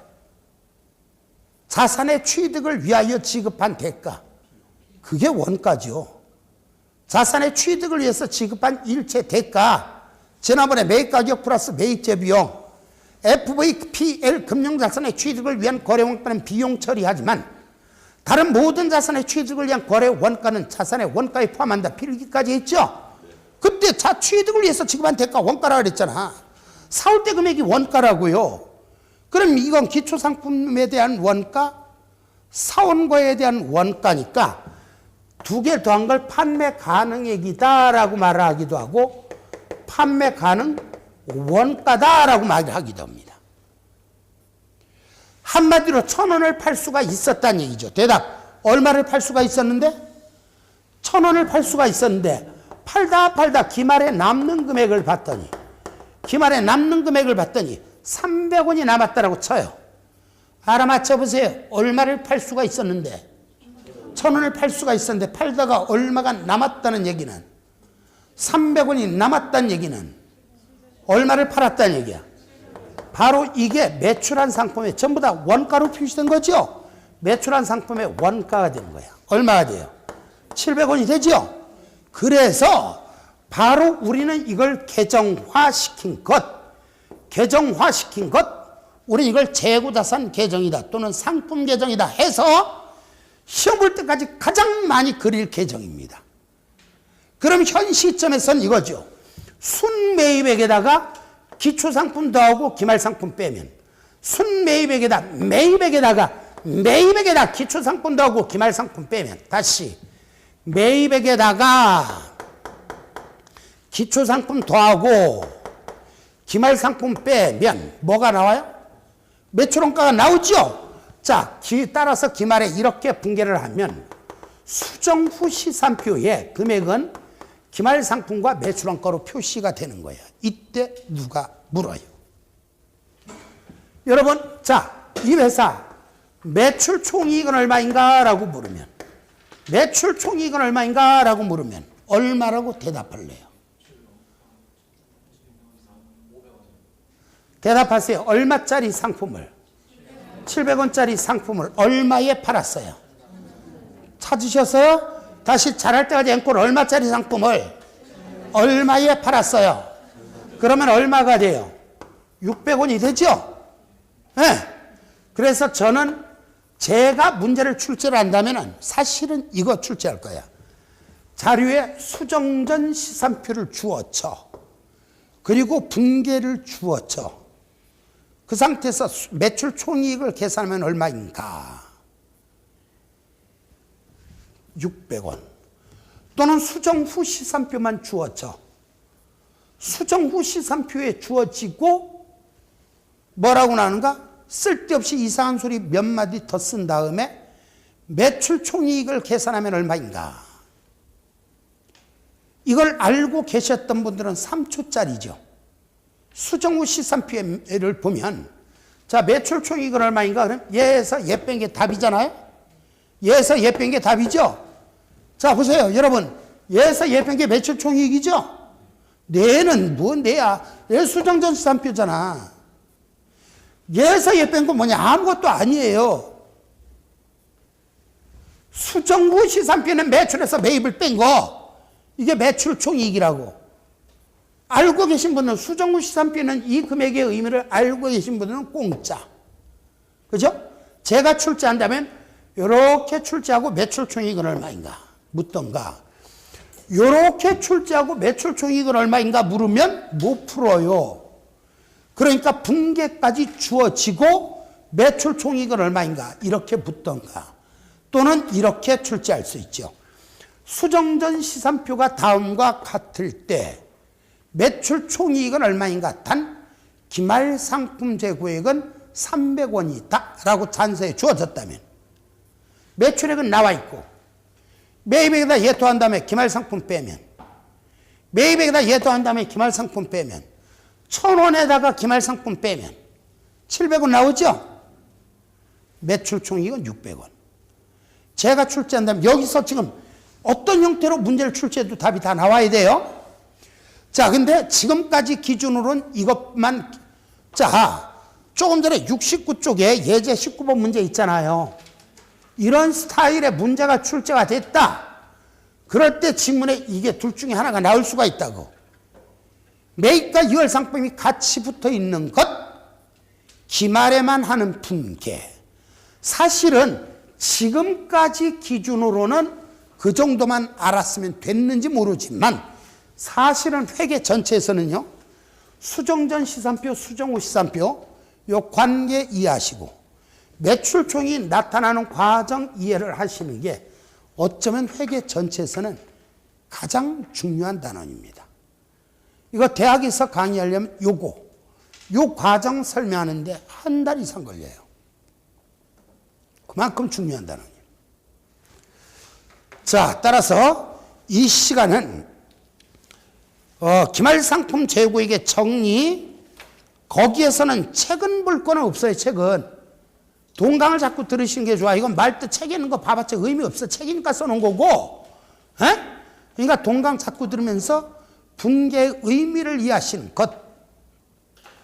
자산의 취득을 위하여 지급한 대가, 그게 원가죠. 자산의 취득을 위해서 지급한 일체 대가, 지난번에 매입가격 플러스 매입제 비용, FVPL 금융자산의 취득을 위한 거래원가는 비용 처리하지만 다른 모든 자산의 취득을 위한 거래 원가는 자산의 원가에 포함한다, 필기까지 했죠. 그때 자 취득을 위해서 지급한 대가 원가라 그랬잖아. 사올 때 금액이 원가라고요. 그럼 이건 기초상품에 대한 원가, 사온 거에 대한 원가니까 두 개 더한 걸 판매 가능액이다라고 말하기도 하고, 판매 가능 원가다라고 말하기도 합니다. 한마디로 1,000원을 팔 수가 있었다는 얘기죠. 대답, 얼마를 팔 수가 있었는데? 1,000원을 팔 수가 있었는데, 팔다 기말에 남는 금액을 봤더니 300원이 남았다라고 쳐요. 알아맞혀 보세요. 얼마를 팔 수가 있었는데? 1,000원을 팔 수가 있었는데 팔다가 얼마가 남았다는 얘기는, 300원이 남았다는 얘기는 얼마를 팔았다는 얘기야. 바로 이게 매출한 상품에 전부 다 원가로 표시된 거죠. 매출한 상품의 원가가 되는 거야. 얼마가 돼요? 700원이 되죠. 그래서 바로 우리는 이걸 계정화시킨 것, 우리는 이걸 재고자산 계정이다 또는 상품 계정이다 해서 시험 볼 때까지 가장 많이 그릴 계정입니다. 그럼 현 시점에서는 이거죠. 순매입액에다가 기초상품 더하고 기말상품 빼면, 순매입액에다 매입액에다 기초상품 더하고 기말상품 빼면, 다시 매입액에다가 기초상품 더하고 기말상품 빼면 뭐가 나와요? 매출원가가 나오죠. 자, 따라서 기말에 이렇게 분개를 하면 수정 후 시산표의 금액은 기말상품과 매출원가로 표시가 되는 거예요. 이때 누가 물어요? 여러분, 자, 이 회사 매출 총이익은 얼마인가? 라고 물으면, 매출 총이익은 얼마인가? 라고 물으면 얼마라고 대답할래요? 대답하세요. 얼마짜리 상품을, 700원짜리 상품을 얼마에 팔았어요? 찾으셨어요? 다시 잘할 때까지 앵콜, 얼마짜리 상품을 얼마에 팔았어요? 그러면 얼마가 돼요? 600원이 되죠? 네. 그래서 저는 제가 문제를 출제를 한다면 사실은 이거 출제할 거야. 자료에 수정전 시산표를 주어쳐, 그리고 분계를 주어쳐, 그 상태에서 매출 총이익을 계산하면 얼마인가? 600원. 또는 수정 후 시산표만 주어져. 수정 후 시산표에 주어지고 뭐라고 나오는가? 쓸데없이 이상한 소리 몇 마디 더 쓴 다음에 매출 총이익을 계산하면 얼마인가? 이걸 알고 계셨던 분들은 3초짜리죠. 수정 후 시산표를 보면, 자, 매출 총이익은 얼마인가? 그럼 얘에서 얘 뺀 게 답이잖아요? 얘에서 얘 뺀 게 답이죠? 자, 보세요. 여러분, 예에서 예 뺀 게 매출 총이익이죠? 내는 뭐 내야? 내 수정전 시산표잖아. 예에서 예 뺀 건 뭐냐? 아무것도 아니에요. 수정 후 시산표는 매출에서 매입을 뺀 거. 이게 매출 총이익이라고. 알고 계신 분은 수정 후 시산표는 이 금액의 의미를 알고 계신 분은 공짜. 그죠? 제가 출제한다면 이렇게 출제하고 매출 총이익은 얼마인가 묻던가, 이렇게 출제하고 매출 총이익은 얼마인가 물으면 못 풀어요. 그러니까 분계까지 주어지고 매출 총이익은 얼마인가 이렇게 묻던가, 또는 이렇게 출제할 수 있죠. 수정전 시산표가 다음과 같을 때 매출 총이익은 얼마인가? 단 기말 상품 재고액은 300원이다 라고 단서에 주어졌다면, 매출액은 나와 있고 매입액에다 예토한 다음에 기말상품 빼면, 매입액에다 예토한 다음에 기말상품 빼면, 1,000원에다가 기말상품 빼면 700원 나오죠? 매출 총이익은 600원. 제가 출제한다면 여기서 지금 어떤 형태로 문제를 출제해도 답이 다 나와야 돼요. 자, 근데 지금까지 기준으로는 이것만. 자, 조금 전에 69쪽에 예제 19번 문제 있잖아요. 이런 스타일의 문제가 출제가 됐다. 그럴 때 지문에 이게 둘 중에 하나가 나올 수가 있다고. 매입과 유월 상품이 같이 붙어 있는 것, 기말에만 하는 분계. 사실은 지금까지 기준으로는 그 정도만 알았으면 됐는지 모르지만, 사실은 회계 전체에서는요, 수정전 시산표, 수정 후 시산표 요 관계 이해하시고 매출총이 나타나는 과정 이해를 하시는 게 어쩌면 회계 전체에서는 가장 중요한 단원입니다. 이거 대학에서 강의하려면 요 과정 설명하는데 한 달 이상 걸려요. 그만큼 중요한 단원이에요. 자, 따라서 이 시간은 기말상품 재고액의 정리, 거기에서는 책은 볼 거는 없어요. 책은 동강을 자꾸 들으시는 게 좋아. 이건 말뜻 책에 있는 거 봐봤자 의미 없어. 책이니까 써놓은 거고. 에? 그러니까 동강 자꾸 들으면서 분계의 의미를 이해하시는 것,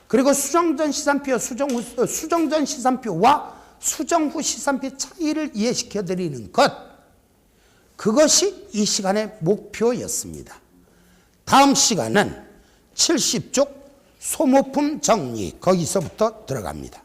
그리고 수정전 시산표, 수정전 시산표와 수정 후 시산표 차이를 이해시켜 드리는 것, 그것이 이 시간의 목표였습니다. 다음 시간은 70쪽 소모품 정리, 거기서부터 들어갑니다.